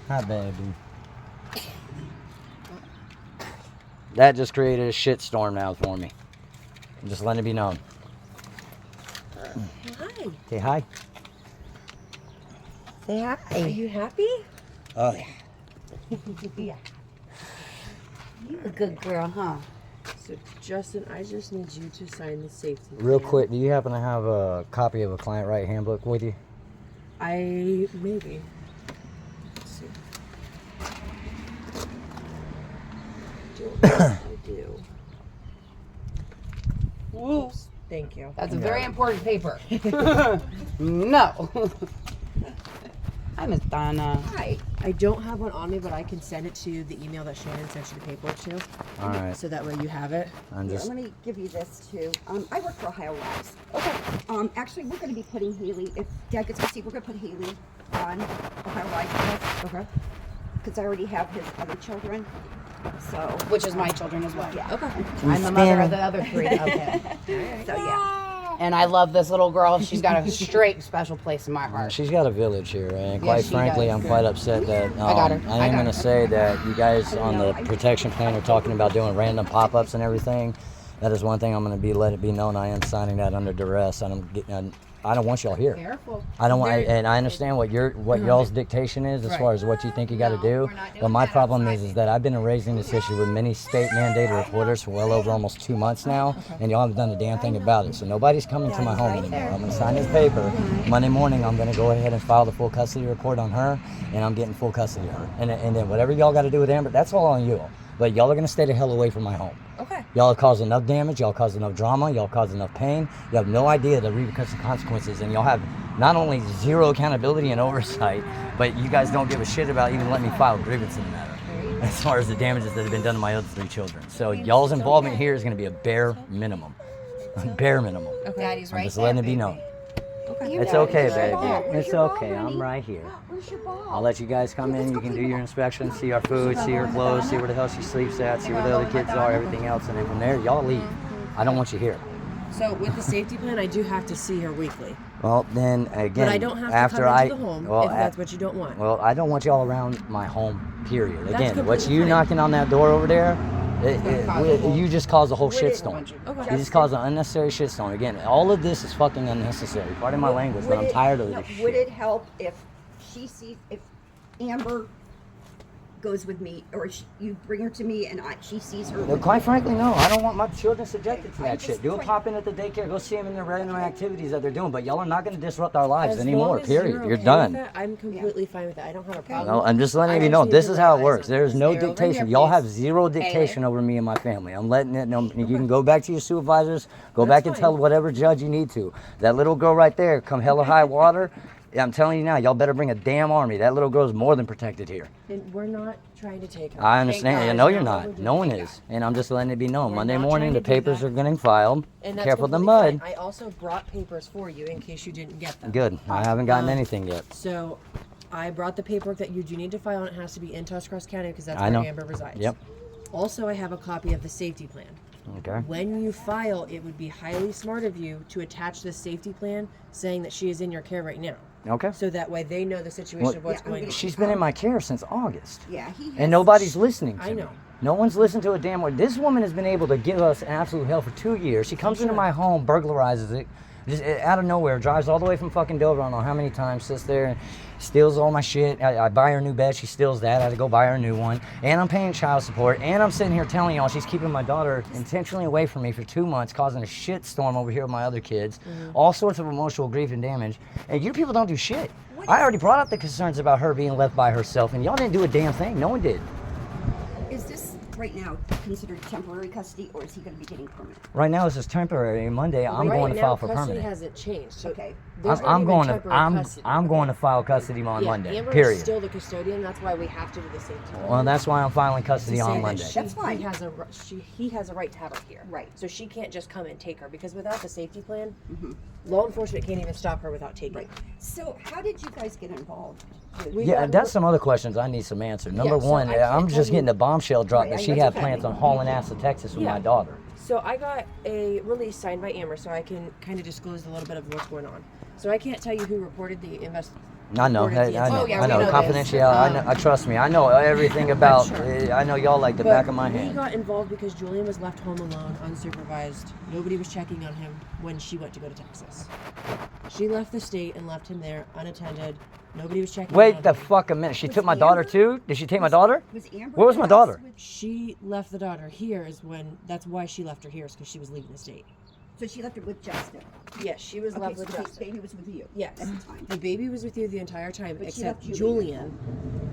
Hi, baby. That just created a shitstorm now for me. I'm just letting it be known. Hi. Say hi. Say hi. Are you happy? Oh, yeah. Yeah. You a good girl, huh? So, Justin, I just need you to sign the safety Real plan. quick, do you happen to have a copy of a client right handbook with you? Maybe. Let's see. Don't know if I do. Oops. Thank you. That's a very important paper. No. Hi, Miss Donna. Hi. I don't have one on me, but I can send it to the email that Shannon sent you the paperwork to. All right. So that way you have it. I'm just. Let me give you this too. I work for Ohio Lives. Okay. Actually, we're going to be putting Haley. If Dad gets to see, we're going to put Haley on Ohio Lives with us. Okay. Because I already have his other children. So. Which is my children as well. Yeah. Okay. I'm the mother of the other three. Okay. So yeah. And I love this little girl. She's got a straight special place in my heart. She's got a village here, and quite she frankly, does. I'm quite upset that I got her. I am going to say that you guys on the protection plan are talking about doing random pop-ups and everything. That is one thing I'm going to let it be known. I am signing that under duress. I don't want y'all here. Careful. I don't want, and I understand what y'all's dictation is as far as what you think you got to do. But my problem is that I've been raising this issue with many state mandated reporters for well over almost 2 months now, and y'all haven't done a damn thing about it. So nobody's coming to my home anymore. I'm going to sign this paper. Monday morning, I'm going to go ahead and file the full custody report on her, and I'm getting full custody of her. And then whatever y'all got to do with Amber, that's all on you. But y'all are going to stay the hell away from my home. Okay. Y'all have caused enough damage, y'all caused enough drama, y'all caused enough pain. You have no idea the repercussions and consequences, and y'all have not only zero accountability and oversight, but you guys don't give a shit about even letting me file a grievance in the matter as far as the damages that have been done to my other 3 children. So y'all's involvement here is going to be a bare minimum. Bare minimum. Okay. Daddy's right I'm just there, letting it be baby. known. Okay. It's okay, Where's your baby. ball? Where's It's your ball, okay. honey? I'm right here. Where's your ball? I'll let you guys come in. You can do your inspection, see our food, see her clothes, see where the hell she sleeps at, see where the other kids are, everything else, and then from there, y'all leave. I don't want you here. So with the safety plan, I do have to see her weekly. Well, then again, But I don't have to after come into the home if that's what you don't want. Well, I don't want y'all around my home. Period. That's Again, what completely you fine. knocking on that door over there, cause a whole- you just caused a whole shitstorm. Okay. You just caused an unnecessary shitstorm. Again, all of this is fucking unnecessary. Pardon my language, but I'm tired of this Would shit. it help if if Amber goes with me, or you bring her to me and she sees her? Well, quite frankly, no. I don't want my children subjected to I that just shit. Do a pray- pop in at the daycare. Go see them in their regular activities that they're doing. But y'all are not going to disrupt our lives As anymore. long as Period. You're okay done. with it, I'm completely fine with it. I don't have a problem. No, I'm just letting I you know just this need is to how it rely works. on There's this. no Stay over dictation. here, Y'all please. have zero dictation over me and my family. I'm letting it know. You can go back to your supervisors, go back and fine. tell whatever judge you need to. That little girl right there, come hell or high water, I'm telling you now, y'all better bring a damn army. That little girl's more than protected here. And we're not trying to take her. I understand. God. I know you're That's not what not. we're No one doing. is. And I'm just letting it be known. We're Monday not morning, trying the to do papers that. are getting filed. And that's Careful of the completely mud. fine. I also brought papers for you in case you didn't get them. Good. I haven't gotten anything yet. So I brought the paperwork that you do need to file, and it has to be in Tuscarawas County because that's I where know. Amber resides. Yep. Also, I have a copy of the safety plan. Okay. When you file, it would be highly smart of you to attach the safety plan saying that she is in your care right now. Okay. So that way they know the situation Well, of what's yeah, I'm going on. gonna- She's been in my care since August. Yeah, he has. And nobody's listening to I me. know. No one's listened to a damn word. This woman has been able to give us an absolute hell for 2 years. She comes into my home, burglarizes it, just out of nowhere, drives all the way from fucking Dover, I don't know how many times, sits there and steals all my shit. I buy her a new bed, she steals that. I had to go buy her a new one. And I'm paying child support. And I'm sitting here telling y'all she's keeping my daughter intentionally away from me for 2 months, causing a shit storm over here with my other kids. All sorts of emotional grief and damage. And you people don't do shit. I already brought up the concerns about her being left by herself, and y'all didn't do a damn thing. No one did. Is this right now considered temporary custody, or is he going to be getting permanent? Right now, this is temporary. Monday, I'm Right going to now, file for custody permanent. hasn't changed. So Okay. there's not I'm even going to temporary custody. I'm going to file custody on Yeah, Monday. Amber Period. is still the custodian. That's why we have to do the safety plan. Well, that's why I'm filing custody To say on that Monday. That's fine. He has a right to have her here. Right. So she can't just come and take her because without the safety plan, law enforcement can't even stop her without taking Right. her. So how did you guys get involved? with- We Yeah, got- that's some other questions I need some answers. Number so one, I can't I'm tell just you- getting a bombshell drop that Right, she that's had okay. plans on hauling ass to Texas with Yeah. my daughter. So I got a release signed by Amber, so I can kind of disclose a little bit of what's going on. So I can't tell you who reported the I know. reported the I know. incident. yeah, I we know. know Confidentiality. this. Trust me. I know everything about. sure. I know y'all like the But back of my we hand. got involved because Julian was left home alone, unsupervised. Nobody was checking on him when she went to go to Texas. She left the state and left him there unattended. Nobody was checking on Wait him. the fuck a minute. She Was took my daughter Amber- too? Did she take my daughter? Was Amber Where was my at the house daughter? with- She left the daughter here is when, that's why she left her here, is because she was leaving the state. So she left it with Justin. Yes, she was Okay, left so with the Justin. baby was with you. Yes. At the time. The baby was with you the entire time, But she except left Julian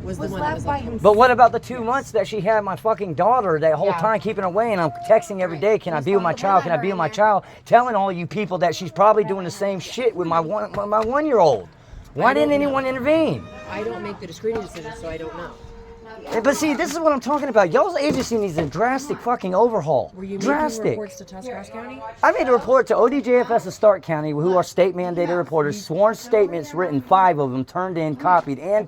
was the Was one that left was by left home. himself. But what about the 2 months that she had my fucking daughter that whole Yeah. time keeping her away, and I'm texting every day, can I be with my child? Can I be with my Remember, child? Telling all you people that she's probably doing the same shit with my 1-year-old. Why didn't anyone intervene? I don't make the discretion decision, so I don't know. But see, this is what I'm talking about. Y'all's agency needs a drastic fucking overhaul. Were you making Drastic. reports to Tuscarawas County? I made a report to ODJFS of Stark County, who are state mandated reporters, sworn statements written, 5 of them turned in, copied, and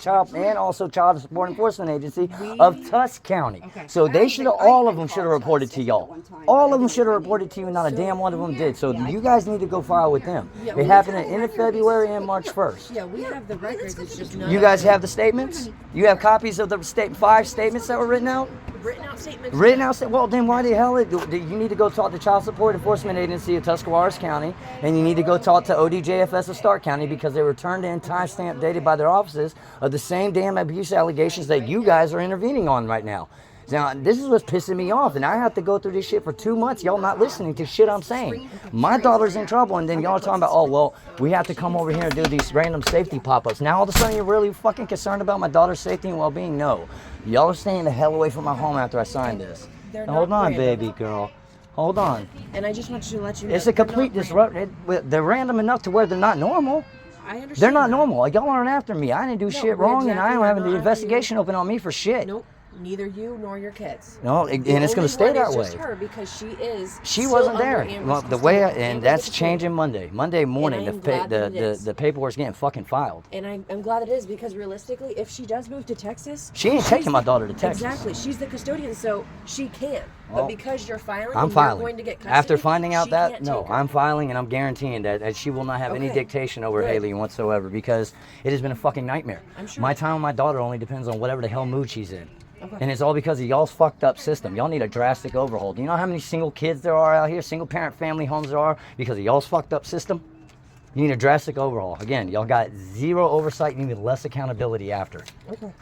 also Child Support Enforcement Agency of Tusk County. Okay. So they should have, all of them should have reported to y'all. All of them should have reported to you, and not a damn one of them did. So you guys need to go file with them. Yeah, It happened at the end of February and March 1st. Yeah, we have the records, it's just not You guys have the statements? You have copies of the 5 statements that were written out? written out statements. Written out, well then why the hell, you need to go talk to Child Support Enforcement Agency of Tuscarawas County, and you need to go talk to ODJFS of Stark County, because they were turned in, timestamped, dated by their offices of the same damn abuse allegations that you guys are intervening on right now. Now, this is what's pissing me off, and I have to go through this shit for 2 months. Y'all not listening to shit I'm saying. My daughter's in trouble, and then y'all talking about, oh, well, we have to come over here and do these random safety pop-ups. Now, all of a sudden, you're really fucking concerned about my daughter's safety and well-being? No. Y'all are staying the hell away from my home after I signed this. They're Now, hold not on, random. baby girl. Hold on. And I just want you to let you know. It's a they're not complete random. disruption. They're random enough to where they're not normal. I understand. They're not that. normal. Y'all aren't after me. I didn't do shit we're wrong, and I exactly don't have not an after investigation open on me for shit. Nope. Neither you nor your kids. No, and The it's going only to stay one that is way. just her, because she is. She still wasn't under there. Amber's Well, the custody. way, Amber's and that's custody. changing Monday. Monday morning, And I'm glad that it is. the paperwork's getting fucking filed. And I'm glad it is, because realistically, if she does move to Texas, She ain't she's taking my the- daughter to Texas. Exactly, she's the custodian, so she can. Well, But because you're filing, I'm and you're filing. going to get custody, After finding out she that, can't no, take her. I'm filing, and I'm guaranteeing that she will not have any Okay. dictation over Good. Haley whatsoever, because it has been a fucking nightmare. I'm sure. My time with my daughter only depends on whatever the hell mood she's in. Okay. And it's all because of y'all's fucked up system. Y'all need a drastic overhaul. Do you know how many single kids there are out here, single parent family homes there are, because of y'all's fucked up system? You need a drastic overhaul. Again, y'all got zero oversight and even less accountability after. Okay.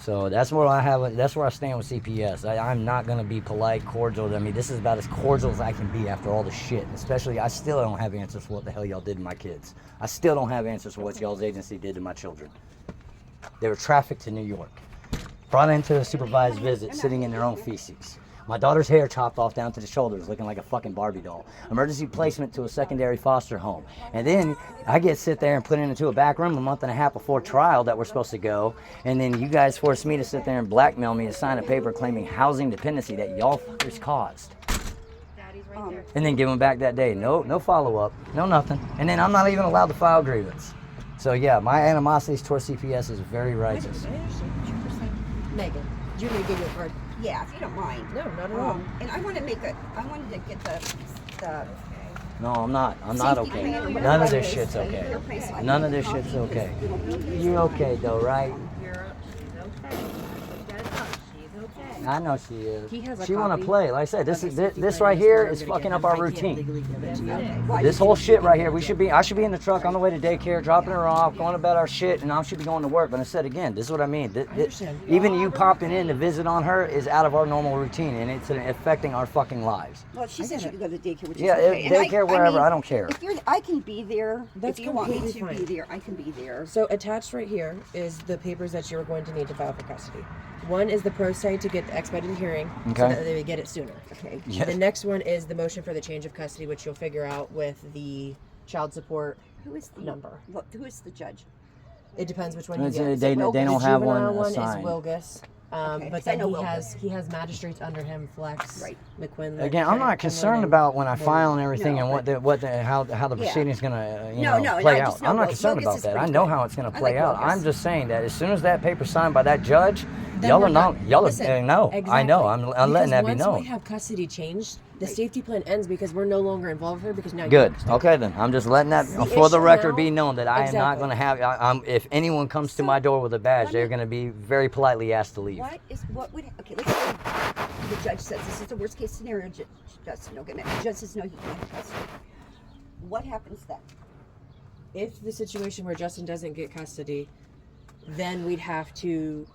So that's where I have. That's where I stand with CPS. I'm not gonna be polite, cordial. I mean, this is about as cordial as I can be after all the shit. Especially, I still don't have answers for what the hell y'all did to my kids. I still don't have answers for what y'all's agency did to my children. They were trafficked to New York, brought into a supervised visit, sitting in their own feces. My daughter's hair chopped off down to the shoulders, looking like a fucking Barbie doll. Emergency placement to a secondary foster home. And then I get sit there and put into a back room a month and a half before trial that we're supposed to go. And then you guys forced me to sit there and blackmail me to sign a paper claiming housing dependency that y'all fuckers caused. And then give them back that day. No follow-up, no nothing. And then I'm not even allowed to file grievance. So yeah, my animosities towards CPS is very righteous. Megan, do you need to give you a card? Yeah, if you don't mind. No, not at all. And I wanted to get the No, I'm not. I'm not safety okay. plan or whatever None of it this is, shit's okay. your place, so I None can of this copy shit's it. okay. You're okay though, right? I know she is. He has a She want copy to play. Like I said, this of is the safety this plan right in here store is to fucking get up him. our I can't routine. legally give it to you. Why This did whole you- shit right here, I should be in the truck on the way to daycare, dropping her off, going about our shit, and I should be going to work. But I said again, this is what I mean. understand. Even you popping in to visit on her is out of our normal routine, and it's affecting our fucking lives. Well, she said she could go to daycare, which Yeah, is okay. And daycare, wherever, I don't care. If I can be there. That's if you want me to completely be fine. there, I can be there. So attached right here is the papers that you're going to need to file for custody. One is the pro se to get the expedited hearing, so Okay. that they would get it sooner. Okay. Yeah. The next one is the motion for the change of custody, which you'll figure out with the child support. Who is the Number. What? Who is the judge? It depends which one you It's, get. they don't The have one juvenile one assigned. is Wilgus. Okay, But 'cause I then know he has magistrates under him, Flex. Right. McQuinn. Again, I'm not concerned about when I file and everything and how the proceeding's gonna play out. I'm not concerned about that. I know how it's gonna play out. I'm just saying that as soon as that paper's signed by that judge, y'all are no. Exactly. I know. I'm letting that be known. Once we have custody changed, the safety plan ends because we're no longer involved with her because now Good. you're custody. Okay, then. I'm just letting that, The for the issue record, now- be known that I am not going to have. If anyone comes to my door with a badge, they're going to be very politely asked to leave. What would, okay, let's say the judge says this is the worst case scenario, Justin, okay, the judge says no, you can't have custody. What happens then? If the situation where Justin doesn't get custody, then we'd have to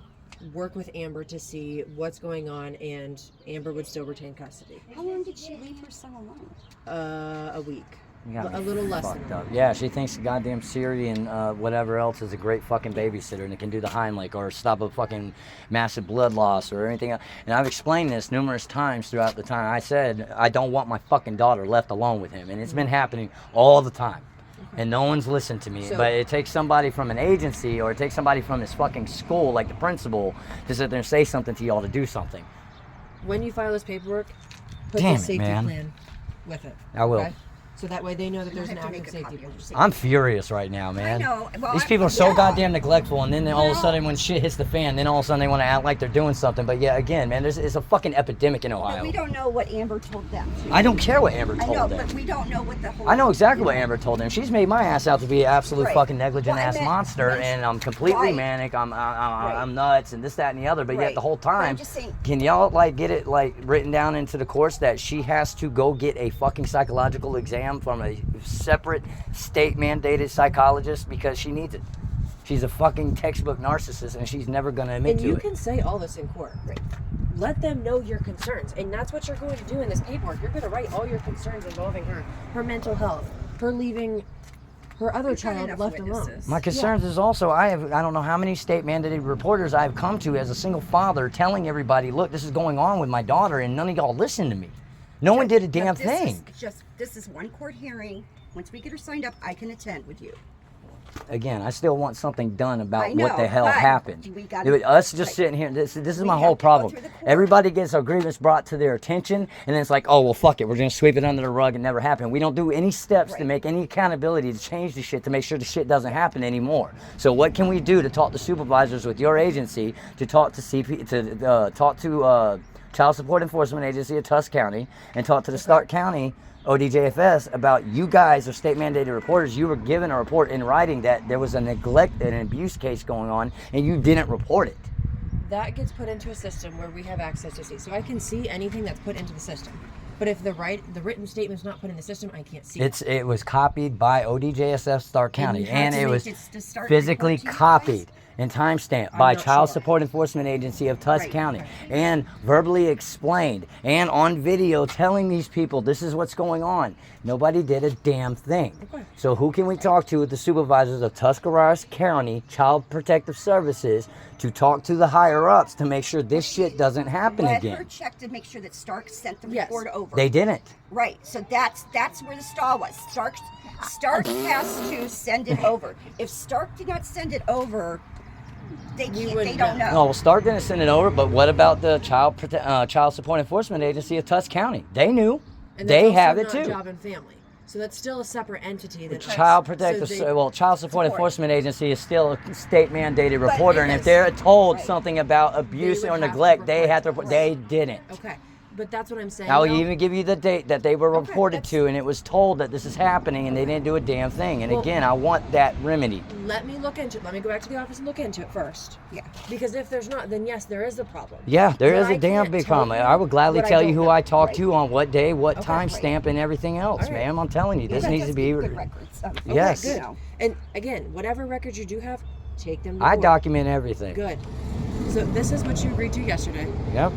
work with Amber to see what's going on, and Amber would still retain custody. How long did she leave her son alone? A week. You got A me little less fucked than up. Yeah, she thinks goddamn Siri and whatever else is a great fucking babysitter and it can do the Heimlich or stop a fucking massive blood loss or anything else. And I've explained this numerous times throughout the time. I said I don't want my fucking daughter left alone with him, and it's been happening all the time. And no one's listened to me. But it takes somebody from an agency or it takes somebody from this fucking school, like the principal, to sit there and say something to y'all to do something. When you file this paperwork, put Damn the it, safety man. plan with it. I will. Okay? So that way they know that there's I an have to active make a safety copy plan. of your safety I'm furious right now, man. I know. Well, These people are so yeah. goddamn neglectful, and then all of a No. sudden when shit hits the fan, then all of a sudden they want to act like they're doing something. But yeah, again, man, it's a fucking epidemic in But Ohio. we don't know what Amber told them. I don't care what Amber I told know, them. but we don't know what the whole. I know exactly what Amber told them. She's made my ass out to be an absolute Right. fucking negligent Well, I ass meant- monster, when she- and I'm completely Right. manic. I'm nuts, and this, that, and the other. But yet Right. the whole But I'm time, just saying- can y'all like get it like written down into the courts that she has to go get a fucking psychological exam from a separate state mandated psychologist because she needs it. She's a fucking textbook narcissist, and she's never gonna admit And to you it. can say all this in court. Right. Let them know your concerns, and that's what you're going to do in this paperwork. You're going to write all your concerns involving her mental health, her leaving her other We've got child enough left alone. witnesses. My concerns is also I don't know how many state mandated reporters I've come to as a single father telling everybody, look, this is going on with my daughter, and none of y'all listen to me. No one did a damn But thing. This is one court hearing. Once we get her signed up, I can attend with you. Again, I still want something done about I what the know, hell but happened. we gotta- Us just right. sitting here, this is We my have whole to go problem. through the court. Everybody gets a grievance brought to their attention, and then it's like, oh, well, fuck it. We're going to sweep it under the rug and never happen. We don't do any steps to Right. make any accountability to change the shit to make sure the shit doesn't happen anymore. So what can we do to talk to supervisors with your agency, to talk to Child Support Enforcement Agency of Tusk County, and talk to the Stark County ODJFS about you guys are state mandated reporters. You were given a report in writing that there was a neglect and an abuse case going on, and you didn't report it. That gets put into a system where we have access to see. So I can see anything that's put into the system. But if the written statement's not put in the system, I can't see it. It was copied by ODJSF Stark County, you had and to it make was it to start physically report to you copied guys? and timestamped I'm by not Child sure. Support Enforcement Agency of Tusk Right, County, right. and verbally explained, and on video telling these people this is what's going on. Nobody did a damn thing. Okay. So who can we talk to with the supervisors of Tuscarawas County Child Protective Services to talk to the higher ups to make sure this shit doesn't happen Let her again? check to make sure that Stark sent the Yes. report over. They didn't. Right. So that's where the stall was. Stark has to send it over. If Stark did not send it over, they can't. They wouldn't don't know. know. No, well, Stark didn't send it over, but what about the Child Support Enforcement Agency of Tusk County? They knew. And that's They also have it not too. Job and Family. So that's still a separate entity. That Child Protective, so Child Support Enforcement Agency is still a state mandated But reporter, it and if is- they're told right. something about abuse would or have to neglect, they report have to it. report. They didn't. Okay, but that's what I'm saying. I'll though. even give you the date that they were Okay, reported that's- to, and it was told that this is happening, and they didn't do a damn thing. And Well- again, I want that remedy. Let me look into it. Let me go back to the office and look into it first. Yeah. Because if there's not, then yes, there is a problem. Yeah, there But is I a damn can't big tell problem. you I would gladly what I tell you don't who know. I talked Right. to on what day, what Okay. timestamp, and everything else, All right. ma'am. I'm telling you, this That needs to does be. keep good records. Yes. You Good. know. And again, whatever records you do have, take them to I court. document everything. Good. So this is what you agreed to yesterday. Yep.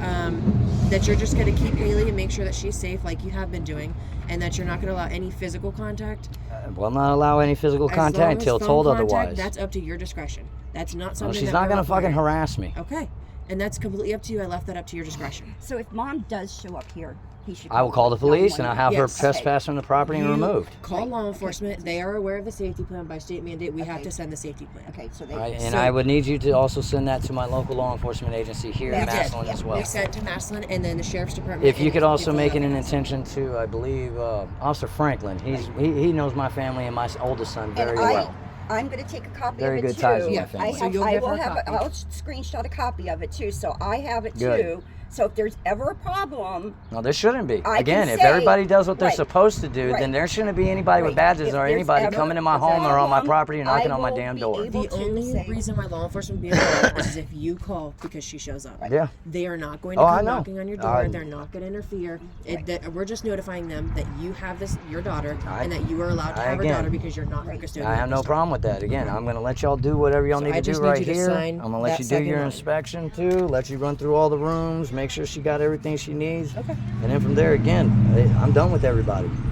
That you're just going to keep Haley and make sure that she's safe like you have been doing, and that you're not going to allow any physical contact. Will not allow any physical As contact long as until phone told contact, otherwise. That's up to your discretion. That's not something Well, she's that not we're gonna fucking requiring. harass me. Okay. And that's completely up to you. I left that up to your discretion. So if mom does show up here, he should. I will call the police and I'll have her Yes. trespass from the property and You removed. Call law enforcement. They are aware of the safety plan by state mandate. We have Okay. to send the safety plan. Okay, so they. All right, and So- I would need you to also send that to my local law enforcement agency here in We did, Massillon yeah. as well. We sent to Massillon and then the sheriff's department. If you and could also people make it in an the- intention to, I believe, Officer Franklin. He knows my family and my oldest son very And well. I'm going to take a copy Very of it good too. ties with my Yeah, family. so you'll I give will her a have. copy. I'll screenshot a copy of it too, so I have it Good. too. So if there's ever a problem, No, there shouldn't be. I Again, can if say- everybody does what they're right, supposed to do, right, then there shouldn't be anybody with right. badges If or there's anybody ever coming in my a home or on my problem, property or knocking I on my will damn be door. able The to only say- reason why law enforcement would be involved is if you call because she shows up. Yeah. They are not going to Oh, come I know. knocking on your door. They're not going to interfere. We're just notifying them that you have your daughter, and that you are allowed to have her again, daughter because you're not her custodian. I have no problem with that. Again, I'm going to let y'all do whatever y'all So need I to do just need right you to here. sign I'm going to let that you do second your line. inspection too, let you run through all the rooms, make sure she got everything she needs. Okay. And then from there, again, I'm done with everybody.